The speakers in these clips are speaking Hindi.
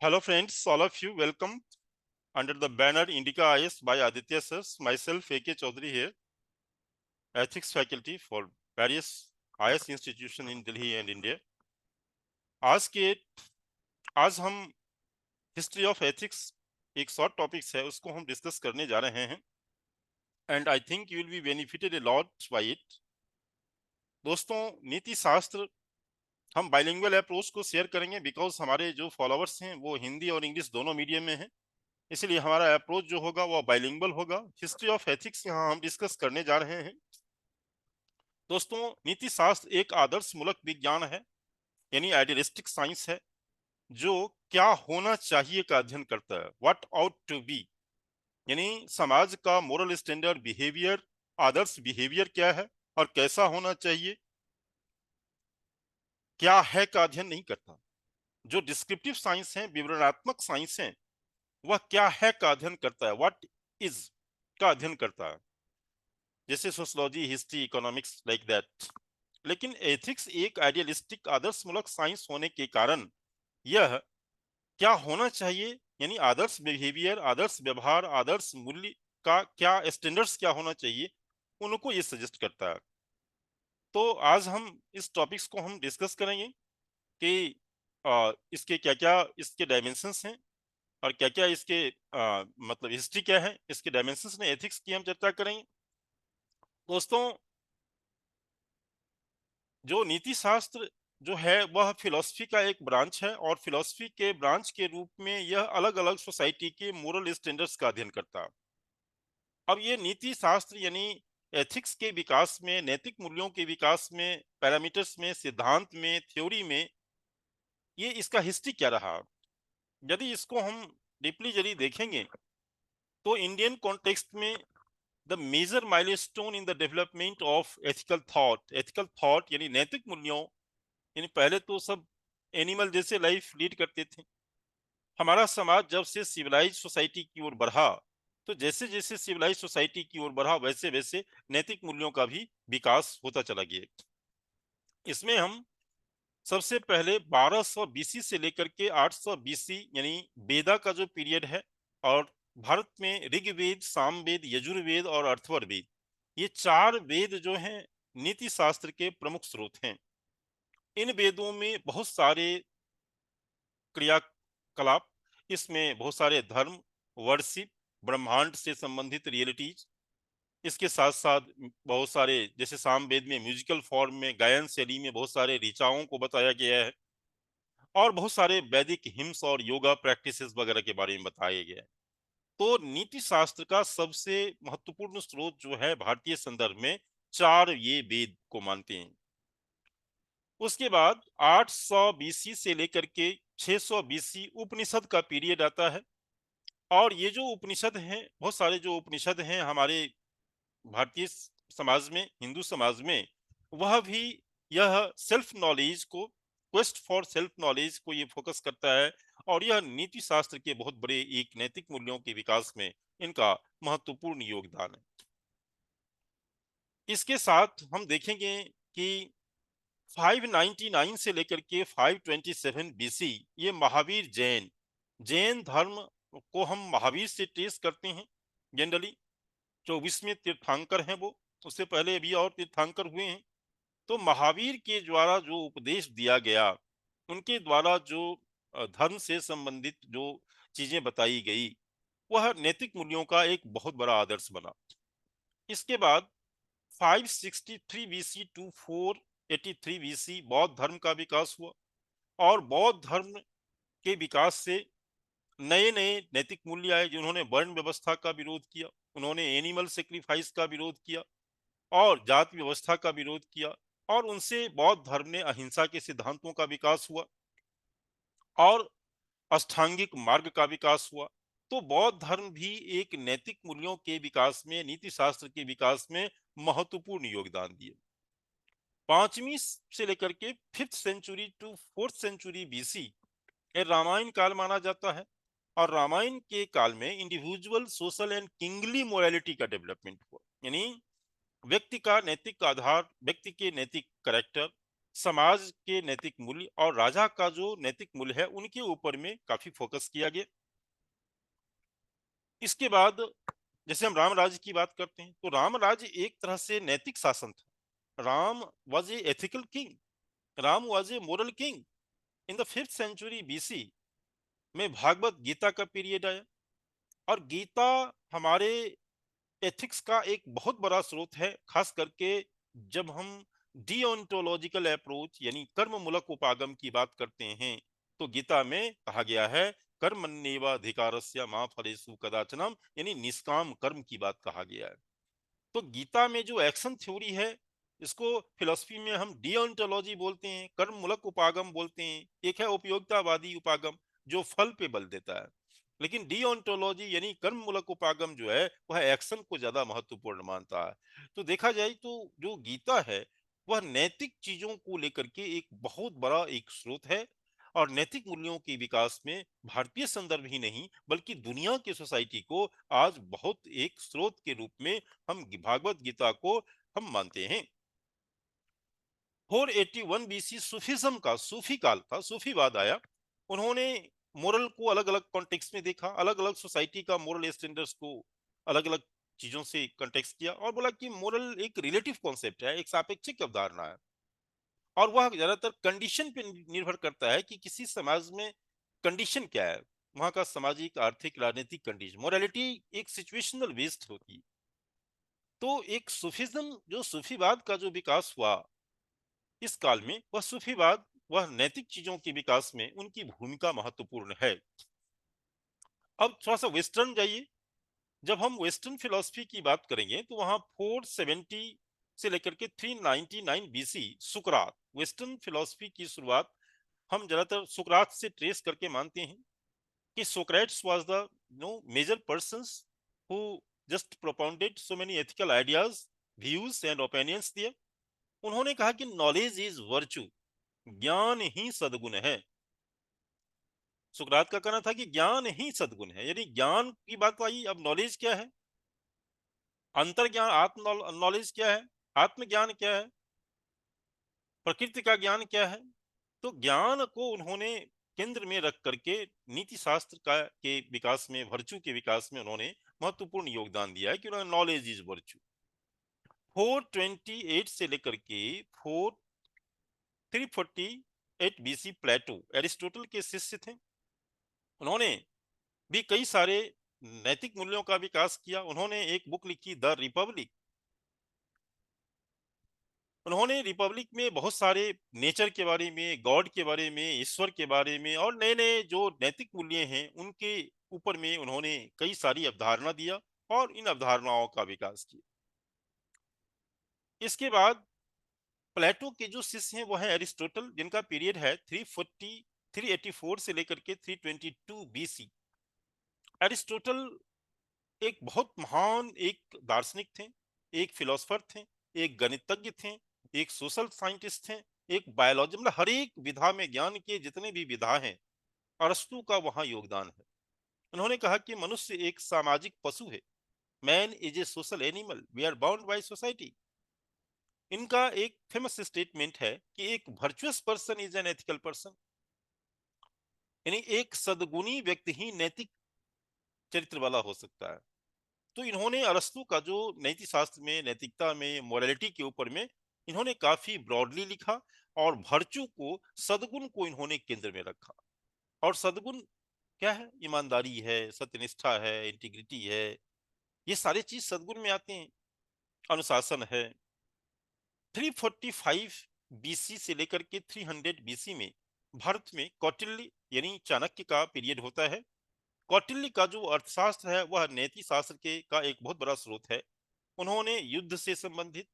Hello friends, all of you, welcome under the banner Indica IS by Aditya Sirs. Myself AK Chaudhary here, ethics faculty for various IS institution in Delhi and India. आज के आज हम हिस्ट्री ऑफ एथिक्स एक शॉर्ट टॉपिक्स है, उसको हम डिस्कस करने जा रहे हैं and I think you will be benefited a lot by it. दोस्तों, नीति शास्त्र हम बाइलिंगुअल अप्रोच को शेयर करेंगे बिकॉज हमारे जो फॉलोअर्स हैं वो हिंदी और इंग्लिश दोनों मीडियम में हैं, इसलिए हमारा अप्रोच जो होगा वो बाइलिंगुअल होगा। हिस्ट्री ऑफ एथिक्स यहाँ हम डिस्कस करने जा रहे हैं। दोस्तों, नीति शास्त्र एक आदर्श मूलक विज्ञान है, यानी आइडियलिस्टिक साइंस है, जो क्या होना चाहिए का अध्ययन करता है। व्हाट आउट टू बी, यानी समाज का मोरल स्टैंडर्ड बिहेवियर, आदर्श बिहेवियर क्या है और कैसा होना चाहिए, क्या है का अध्ययन नहीं करता। जो डिस्क्रिप्टिव साइंस है, विवरणात्मक साइंस है, वह क्या है का अध्ययन करता है, व्हाट इज का अध्ययन करता है, जैसे sociology, history, economics, like that. लेकिन एथिक्स एक आइडियलिस्टिक आदर्शमूलक साइंस होने के कारण यह क्या होना चाहिए, यानी आदर्श बिहेवियर, आदर्श व्यवहार, आदर्श मूल्य का क्या स्टैंडर्ड्स क्या होना चाहिए, उनको ये सजेस्ट करता है। तो आज हम इस टॉपिक्स को हम डिस्कस करेंगे कि इसके क्या क्या इसके डायमेंशंस हैं और क्या क्या इसके मतलब हिस्ट्री क्या है, इसके डायमेंशंस में एथिक्स की हम चर्चा करेंगे। दोस्तों, जो नीति शास्त्र जो है वह फिलॉसफी का एक ब्रांच है और फिलॉसफी के ब्रांच के रूप में यह अलग अलग सोसाइटी के मोरल स्टैंडर्ड्स का अध्ययन करता है। अब ये नीति शास्त्र यानी एथिक्स के विकास में, नैतिक मूल्यों के विकास में, पैरामीटर्स में, सिद्धांत में, थ्योरी में, ये इसका हिस्ट्री क्या रहा। यदि इसको हम डीपली यदि देखेंगे तो इंडियन कॉन्टेक्स्ट में the major milestone in the development of ethical thought यानी नैतिक मूल्यों, यानी पहले तो सब एनिमल जैसे लाइफ लीड करते थे। हमारा समाज जब से सिविलाइज सोसाइटी की ओर बढ़ा, तो जैसे जैसे सिविलाइज सोसाइटी की ओर बढ़ा वैसे वैसे नैतिक मूल्यों का भी विकास होता चला गया। इसमें हम सबसे पहले 1200 बीसी से लेकर के 800 बीसी यानी वेदा का जो पीरियड है, और भारत में ऋग्वेद, सामवेद, यजुर्वेद और अथर्ववेद, ये चार वेद जो हैं नीति शास्त्र के प्रमुख स्रोत हैं। इन वेदों में बहुत सारे क्रियाकलाप, इसमें बहुत सारे धर्म, वर्शिप, ब्रह्मांड से संबंधित रियलिटीज, इसके साथ साथ बहुत सारे, जैसे सामवेद में म्यूजिकल फॉर्म में, गायन शैली में बहुत सारे ऋचाओं को बताया गया है और बहुत सारे वैदिक हिम्स और योगा प्रैक्टिसेस वगैरह के बारे में बताया गया है। तो नीति शास्त्र का सबसे महत्वपूर्ण स्रोत जो है भारतीय संदर्भ में, चार ये वेद को मानते हैं। उसके बाद 800 बीसी से लेकर के 600 बीसी उपनिषद का पीरियड आता है। और ये जो उपनिषद हैं, बहुत सारे जो उपनिषद हैं हमारे भारतीय समाज में, हिंदू समाज में, वह भी यह सेल्फ नॉलेज को, क्वेस्ट फॉर सेल्फ नॉलेज को ये फोकस करता है और यह नीति शास्त्र के बहुत बड़े एक नैतिक मूल्यों के विकास में इनका महत्वपूर्ण योगदान है। इसके साथ हम देखेंगे कि 599 से लेकर के 527 बीसी, ये महावीर जैन, जैन धर्म को हम महावीर से ट्रेस करते हैं। जनरली 24वें तीर्थंकर हैं वो, उससे पहले भी और तीर्थंकर हुए हैं। तो महावीर के द्वारा जो उपदेश दिया गया, उनके द्वारा जो धर्म से संबंधित जो चीजें बताई गई, वह नैतिक मूल्यों का एक बहुत बड़ा आदर्श बना। इसके बाद 563 बीसी टू 483 बीसी बौद्ध धर्म का विकास हुआ और बौद्ध धर्म के विकास से नए नए नैतिक मूल्य आए, जिन्होंने वर्ण व्यवस्था का विरोध किया, उन्होंने एनिमल सेक्रीफाइस का विरोध किया और जाति व्यवस्था का विरोध किया, और उनसे बौद्ध धर्म ने अहिंसा के सिद्धांतों का विकास हुआ और अष्टांगिक मार्ग का विकास हुआ। तो बौद्ध धर्म भी एक नैतिक मूल्यों के विकास में, नीति शास्त्र के विकास में महत्वपूर्ण योगदान दिए। 5वीं से लेकर के 5th century to 4th century BC ये रामायण काल माना जाता है और रामायण के काल में individual, social and kingly morality का डेवलपमेंट हुआ, यानी व्यक्ति का नैतिक आधार, व्यक्ति के नैतिक करेक्टर, समाज के नैतिक मूल्य और राजा का जो नैतिक मूल्य है उनके ऊपर में काफी फोकस किया गया। इसके बाद जैसे हम राम राज्य की बात करते हैं तो राम राज्य एक तरह से नैतिक शासन था। Ram was a ethical king, Ram was a moral king. In the 5th century BC में भागवत गीता का पीरियड आया, और गीता हमारे एथिक्स का एक बहुत बड़ा स्रोत है, खास करके जब हम डिओन्टोलॉजिकल अप्रोच यानी कर्ममूलक उपागम की बात करते हैं तो गीता में कहा गया है कर्मण्येवाधिकारस्य मा फलेषु कदाचनम, यानी निष्काम कर्म की बात कहा गया है। तो गीता में जो एक्शन थ्योरी है इसको फिलोसफी में हम डिओन्टोलॉजी बोलते हैं, कर्ममूलक उपागम बोलते हैं। एक है उपयोगितावादी उपागम जो फल पे बल देता है, लेकिन डिओन्टोलॉजी यानी कर्ममूलक उपागम जो है वह एक्शन को ज्यादा महत्वपूर्ण मानता है। तो देखा जाए तो जो गीता है वह नैतिक चीजों को लेकर के एक बहुत बड़ा एक स्रोत है, और नैतिक मूल्यों के विकास में भारतीय संदर्भ ही नहीं बल्कि दुनिया की सोसाइटी को आज बहुत एक स्रोत के रूप में हम भागवत गीता को हम मानते हैं। 481 बीसी सूफिज्म का सूफी काल था, सूफीवाद आया। उन्होंने मोरल को अलग अलग कॉन्टेक्स्ट में देखा, अलग अलग सोसाइटी का मोरल स्टैंडर्ड्स को अलग अलग चीजों से कॉन्टेक्स्ट किया और बोला कि मोरल एक रिलेटिव कॉन्सेप्ट है, एक सापेक्षिक अवधारणा है, और वह ज्यादातर कंडीशन पे निर्भर करता है कि किसी समाज में कंडीशन क्या है, वहां का सामाजिक आर्थिक राजनीतिक कंडीशन। मोरालिटी एक सिचुएशनल बेस्ड होती है। तो एक सूफिज्म जो सूफीवाद का जो विकास हुआ इस काल में, वह सूफीवाद वह नैतिक चीजों के विकास में उनकी भूमिका महत्वपूर्ण है। अब थोड़ा सा वेस्टर्न जाइए। जब हम वेस्टर्न फिलोसफी की बात करेंगे तो वहां 470 से लेकर के 399 बीसी सुकरात, वेस्टर्न फिलोसफी की शुरुआत हम ज्यादातर सुकरात से ट्रेस करके मानते हैं कि Socrates was the major persons who just propounded so many ethical ideas, views and opinions दिए। उन्होंने कहा कि नॉलेज इज वर्चू, ज्ञान ही सद्गुण है। सुकरात का कहना था कि ज्ञान ही सद्गुण है, यानी ज्ञान की बात आई। अब नॉलेज क्या है, अंतर ज्ञान, आत्म नॉलेज क्या है, आत्मज्ञान क्या है, प्रकृति का ज्ञान क्या है। तो ज्ञान को उन्होंने केंद्र में रख करके नीति शास्त्र का के विकास में, वर्चू के विकास में उन्होंने महत्वपूर्ण योगदान दिया है कि उन्होंने नॉलेज इज वर्चू। 428 से लेकर के 348 बीसी प्लेटो एरिस्टोटल के शिष्य थे। उन्होंने भी कई सारे नैतिक मूल्यों का विकास किया। उन्होंने एक बुक लिखी द रिपब्लिक। उन्होंने रिपब्लिक में बहुत सारे नेचर के बारे में, गॉड के बारे में, ईश्वर के बारे में और नए नए जो नैतिक मूल्य हैं उनके ऊपर में उन्होंने कई सारी अवधारणा दिया और इन अवधारणाओं का विकास किया। इसके बाद प्लेटो के जो शिष्य हैं वो है एरिस्टोटल, जिनका पीरियड है 384 से लेकर के 322 बीसी। एरिस्टोटल एक बहुत महान एक दार्शनिक थे, एक फिलोसफर थे, एक गणितज्ञ थे, एक सोशल साइंटिस्ट थे, एक बायोलॉजी, मतलब हर एक विधा में, ज्ञान के जितने भी विधा हैं अरस्तु का वहां योगदान है। उन्होंने कहा कि मनुष्य एक सामाजिक पशु है, man is a social animal, we are bound by society. इनका एक फेमस स्टेटमेंट है कि एक virtuous person is an ethical person, यानी एक सद्गुणी व्यक्ति ही नैतिक चरित्र वाला हो सकता है। तो इन्होंने अरस्तु का जो नैतिक शास्त्र में, नैतिकता में, मोरालिटी के ऊपर में इन्होंने काफी ब्रॉडली लिखा, और भर्चू को, सद्गुण को इन्होंने केंद्र में रखा। और सद्गुण क्या है, ईमानदारी है, सत्यनिष्ठा है, इंटीग्रिटी है, ये सारे चीज सद्गुण में आते हैं। अनुशासन है। 345 बीसी से लेकर के 300 बीसी में भारत में कौटिल्य यानी चाणक्य का पीरियड होता है। कौटिल्य का जो अर्थशास्त्र है वह नैतिक शास्त्र के का एक बहुत बड़ा स्रोत है। उन्होंने युद्ध से संबंधित,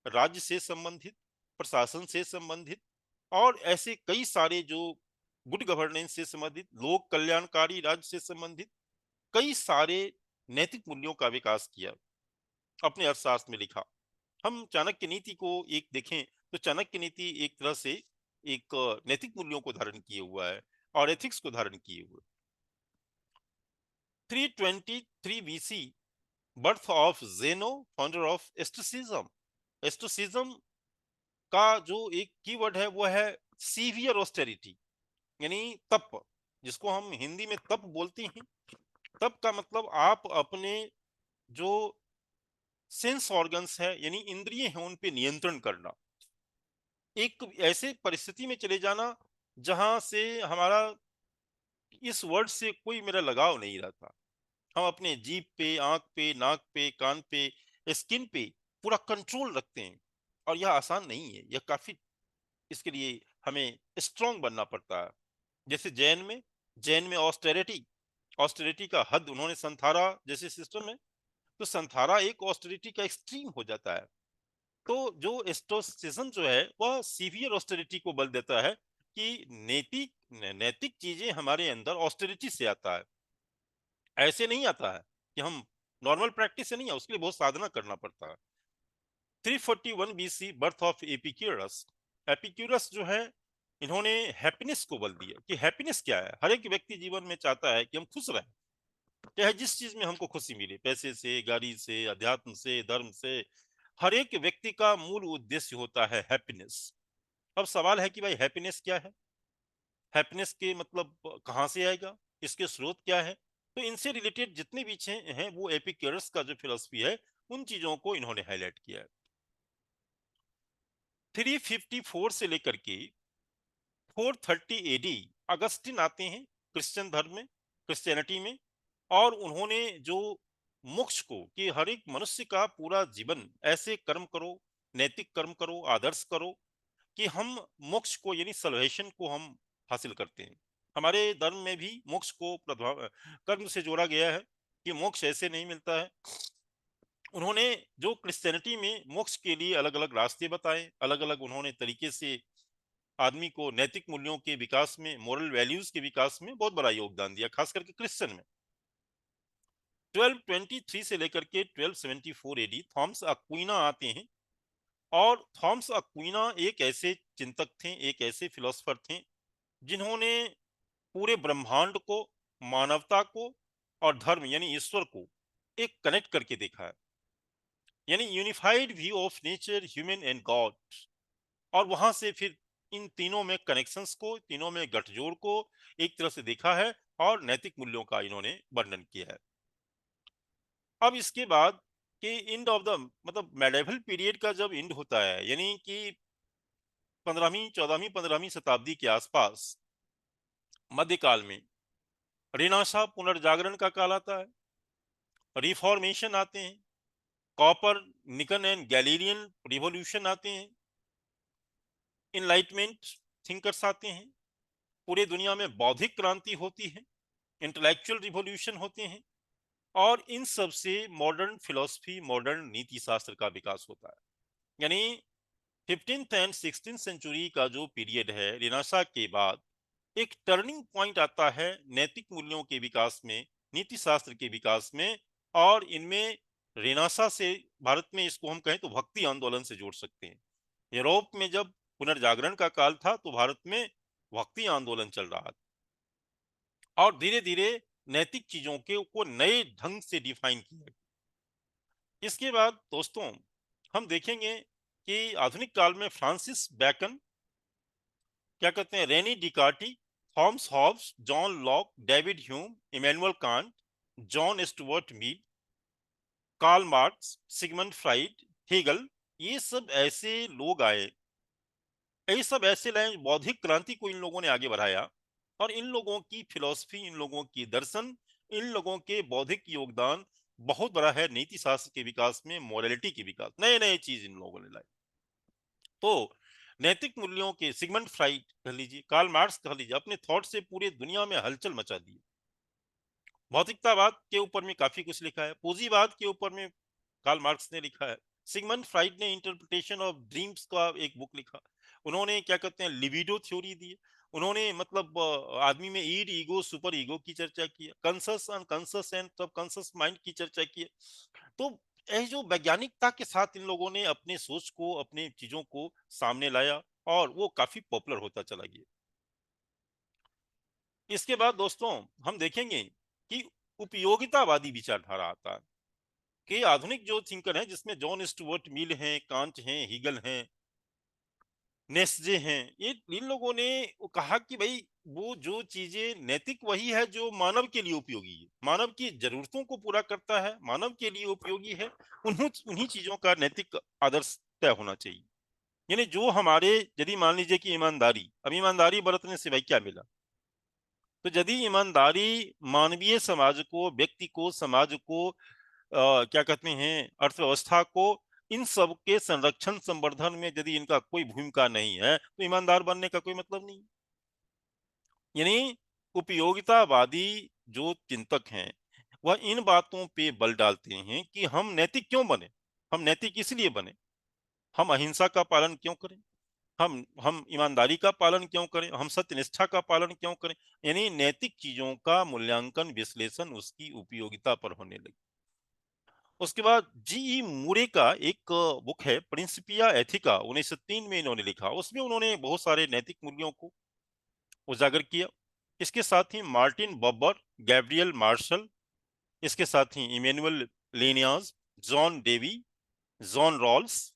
राज्य से संबंधित, प्रशासन से संबंधित और ऐसे कई सारे जो गुड गवर्नेंस से संबंधित, लोक कल्याणकारी राज्य से संबंधित कई सारे नैतिक मूल्यों का विकास किया, अपने अर्थशास्त्र में लिखा। हम चाणक्य नीति को एक देखें तो चाणक्य नीति एक तरह से एक नैतिक मूल्यों को धारण किए हुआ है और एथिक्स को धारण किए हुए। 323 बीसी बर्थ ऑफ जेनो, फाउंडर ऑफ एस्टोसिज्म। एस्टोसिज्म का जो एक कीवर्ड है वो है सीवियर ऑस्टेरिटी, यानी तप, जिसको हम हिंदी में तप बोलते हैं। तप का मतलब आप अपने जो सेंस ऑर्गन्स है यानी इंद्रिय हैं उन पे नियंत्रण करना, एक ऐसे परिस्थिति में चले जाना जहां से हमारा इस वर्ड से कोई मेरा लगाव नहीं रहता। हम अपने जीभ पे, आंख पे, नाक पे, कान पे, स्किन पे पूरा कंट्रोल रखते हैं, और यह आसान नहीं है, यह काफी, इसके लिए हमें स्ट्रांग बनना पड़ता है। जैसे जैन में ऑस्टेरिटी, ऑस्टेरिटी का हद उन्होंने संथारा जैसे सिस्टम है, तो संथारा एक ऑस्टेरिटी का एक्सट्रीम हो जाता है। तो जो एस्टोसिज्म जो है वह सीवियर ऑस्टेरिटी को बल देता है कि नैतिक नैतिक चीजें हमारे अंदर ऑस्टेरिटी से आता है, ऐसे नहीं आता है कि हम नॉर्मल प्रैक्टिस से नहीं है, उसके लिए बहुत साधना करना पड़ता है। 341 BC birth of Epicurus. Epicurus जो है इन्होंने हैप्पीनेस को बल दिया कि हैप्पीनेस क्या है। हर एक व्यक्ति जीवन में चाहता है कि हम खुश रहें, चाहे जिस चीज में हमको खुशी मिले, पैसे से, गाड़ी से, अध्यात्म से, धर्म से। हर एक व्यक्ति का मूल उद्देश्य होता है हैप्पीनेस। अब सवाल है कि भाई हैप्पीनेस क्या है, हैप्पीनेस के मतलब कहाँ से आएगा, इसके स्रोत क्या है। तो इनसे रिलेटेड जितने भी हैं वो एपिक्यूरस का जो फिलॉसफी है उन चीजों को इन्होंने हाईलाइट किया है। 354 से लेकर के 430 एडी अगस्टिन आते हैं क्रिश्चियन धर्म में, क्रिश्चियनिटी में, और उन्होंने जो मोक्ष को कि हर एक मनुष्य का पूरा जीवन ऐसे कर्म करो, नैतिक कर्म करो, आदर्श करो कि हम मोक्ष को यानी सल्वेशन को हम हासिल करते हैं। हमारे धर्म में भी मोक्ष को प्रभाव कर्म से जोड़ा गया है कि मोक्ष ऐसे नहीं मिलता है। उन्होंने जो क्रिश्चियनिटी में मोक्ष के लिए अलग अलग रास्ते बताए, अलग अलग उन्होंने तरीके से आदमी को नैतिक मूल्यों के विकास में, मोरल वैल्यूज के विकास में बहुत बड़ा योगदान दिया, खास करके क्रिश्चियन में। 1223 से लेकर के 1274 एडी थॉमस अक्विना आते हैं, और थॉमस अक्विना एक ऐसे चिंतक थे, एक ऐसे फिलोसफर थे जिन्होंने पूरे ब्रह्मांड को, मानवता को और धर्म यानी ईश्वर को एक कनेक्ट करके देखा है, यानी unified view of nature, human and God. और वहां से फिर इन तीनों में कनेक्शंस को, तीनों में गठजोड़ को एक तरह से देखा है, और नैतिक मूल्यों का इन्होंने वर्णन किया है। अब इसके बाद कि एंड ऑफ द मतलब मेडिवल पीरियड का जब एंड होता है, यानी कि 15वीं 14वीं 15वीं शताब्दी के आसपास, मध्यकाल में रेनेसां पुनर्जागरण का काल आता है, रिफॉर्मेशन आते हैं, कॉपर निकन एंड गैलीलियन रिवॉल्यूशन आते हैं, इनलाइटमेंट थिंकर्स आते हैं, पूरे दुनिया में बौद्धिक क्रांति होती है, इंटेलेक्चुअल रिवॉल्यूशन होते हैं, और इन सब से मॉडर्न फिलोसफी, मॉडर्न नीति शास्त्र का विकास होता है। यानी 15th एंड 16th सेंचुरी का जो पीरियड है रेनेसां के बाद, एक टर्निंग पॉइंट आता है नैतिक मूल्यों के विकास में, नीति शास्त्र के विकास में। और इनमें रेनेसां से, भारत में इसको हम कहें तो भक्ति आंदोलन से जोड़ सकते हैं। यूरोप में जब पुनर्जागरण का काल था तो भारत में भक्ति आंदोलन चल रहा था, और धीरे धीरे नैतिक चीजों के को नए ढंग से डिफाइन किया। इसके बाद दोस्तों हम देखेंगे कि आधुनिक काल में फ्रांसिस बैकन, क्या कहते हैं, Rene Descartes, Thomas Hobbes, John Locke, David Hume, Immanuel Kant, John Stuart Mill, Karl Marx, Sigmund Freud, Hegel, ये सब ऐसे लोग आए, ये सब ऐसे लाए, बौद्धिक क्रांति को इन लोगों ने आगे बढ़ाया। और इन लोगों की फिलॉसफी, इन लोगों की दर्शन, इन लोगों के बौद्धिक योगदान बहुत बड़ा है नीति शास्त्र के विकास में, मोरालिटी के विकास, नए नए चीज इन लोगों ने लाई। तो नैतिक मूल्यों के सिगमंड फ्राइड कह लीजिए, कार्ल मार्क्स कह लीजिए, अपने थॉट से पूरे दुनिया में हलचल मचा दी। भौतिकतावाद के ऊपर में काफी कुछ लिखा है, पूंजीवाद के ऊपर में कार्ल मार्क्स ने लिखा है। सिगमंड फ्राइड ने इंटरप्रिटेशन ऑफ ड्रीम्स का एक बुक लिखा। उन्होंने क्या कहते हैं लिबिडो थ्योरी दी। उन्होंने मतलब आदमी में ईड, ईगो, सुपर ईगो की चर्चा की, conscious, unconscious and subconscious mind की चर्चा की। तो ये जो वैज्ञानिकता के साथ इन लोगों ने अपने सोच को, अपने चीजों को सामने लाया, और वो काफी पॉपुलर होता चला गया। इसके बाद दोस्तों हम देखेंगे कि उपयोगितावादी विचारधारा आता है, कि आधुनिक जो थिंकर हैं जिसमें जॉन स्टुअर्ट मिल हैं, कांट हैं, हीगल हैं, नेस्जे हैं, ये इन लोगों ने वो कहा कि भाई वो जो चीजें नैतिक वही है जो मानव के लिए उपयोगी है, मानव की जरूरतों को पूरा करता है, मानव के लिए उपयोगी है, उन्हीं उन्हीं चीजों का नैतिक आदर्श तय होना चाहिए। यानी जो हमारे, यदि मान लीजिए कि ईमानदारी, अब ईमानदारी बरतने से भाई क्या मिला, तो यदि ईमानदारी मानवीय समाज को, व्यक्ति को, समाज को, क्या कहते हैं, अर्थव्यवस्था को, इन सब के संरक्षण संवर्धन में यदि इनका कोई भूमिका नहीं है तो ईमानदार बनने का कोई मतलब नहीं। यानी उपयोगितावादी जो चिंतक हैं वह इन बातों पे बल डालते हैं कि हम नैतिक क्यों बने, हम नैतिक इसलिए बने, हम अहिंसा का पालन क्यों करें, हम ईमानदारी का पालन क्यों करें, हम सत्यनिष्ठा का पालन क्यों करें। यानी नैतिक चीजों का मूल्यांकन, विश्लेषण उसकी उपयोगिता पर होने लगी। उसके बाद जी मूरे का एक बुक है प्रिंसिपिया एथिका, 1903 में इन्होंने लिखा, उसमें उन्होंने बहुत सारे नैतिक मूल्यों को उजागर किया। इसके साथ ही मार्टिन बब्बर, गैब्रियल मार्शल, इसके साथ ही Emmanuel Levinas, John Dewey, John Rawls,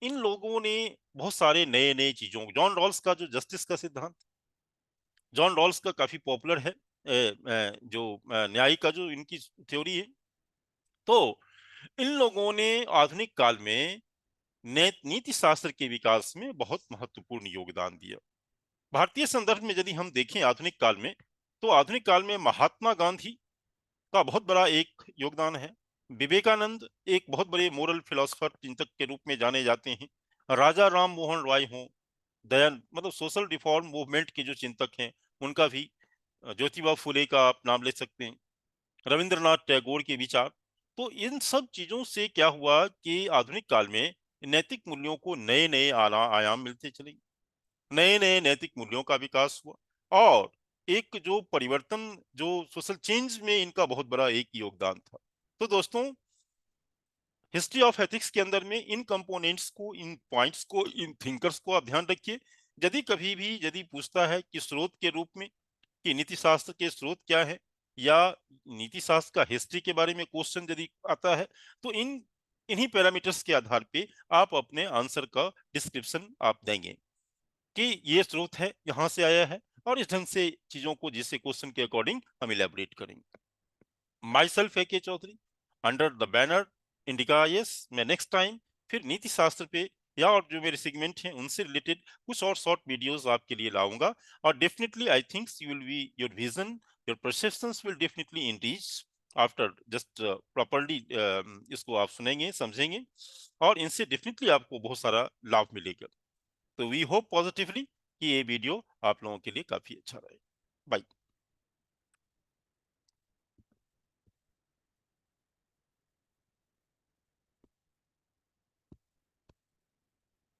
इन लोगों ने बहुत सारे नए नए चीजों, जॉन रॉल्स का जो जस्टिस का सिद्धांत, जॉन रॉल्स का काफी पॉपुलर है, जो न्याय का जो इनकी थ्योरी है। तो इन लोगों ने आधुनिक काल में नीति शास्त्र के विकास में बहुत महत्वपूर्ण योगदान दिया। भारतीय संदर्भ में यदि हम देखें आधुनिक काल में, तो आधुनिक काल में महात्मा गांधी का बहुत बड़ा एक योगदान है। विवेकानंद एक बहुत बड़े मोरल फिलोसफर, चिंतक के रूप में जाने जाते हैं। राजा राम मोहन राय हो, दयान, मतलब सोशल रिफॉर्म मूवमेंट के जो चिंतक हैं उनका भी, ज्योतिबा फुले का आप नाम ले सकते हैं, रविंद्रनाथ टैगोर के विचार। तो इन सब चीजों से क्या हुआ कि आधुनिक काल में नैतिक मूल्यों को नए नए आयाम मिलते चले, नए नए नैतिक मूल्यों का विकास हुआ, और एक जो परिवर्तन, जो सोशल चेंज में इनका बहुत बड़ा एक योगदान था। तो दोस्तों, हिस्ट्री ऑफ एथिक्स के अंदर में इन कंपोनेंट्स को, इन पॉइंट्स को, इन थिंकर्स को आप ध्यान रखिए। यदि कभी भी यदि पूछता है कि स्रोत के रूप में कि नीति शास्त्र के स्रोत क्या है, या नीति शास्त्र का हिस्ट्री के बारे में क्वेश्चन यदि आता है, तो इन्हीं पैरामीटर्स के आधार पे आप अपने आंसर का डिस्क्रिप्शन आप देंगे कि ये स्रोत है, यहाँ से आया है, और इस ढंग से चीजों को जिससे क्वेश्चन के अकॉर्डिंग हम इलेबोरेट करेंगे। My self A K Chaudhary, under the banner Indica yes, मैं नेक्स्ट टाइम फिर नीति शास्त्र पे या और जो मेरे सेगमेंट हैं उनसे रिलेटेड कुछ और शॉर्ट वीडियोस आपके लिए लाऊंगा। और definitely I thinks you will B, your vision, your perceptions will definitely increase after just properly इसको आप सुनेंगे, समझेंगे, और इनसे डेफिनेटली आपको बहुत सारा लाभ मिलेगा। तो वी होप पॉजिटिवली कि ये वीडियो आप लोगों के लिए काफी अच्छा रहे। बाय।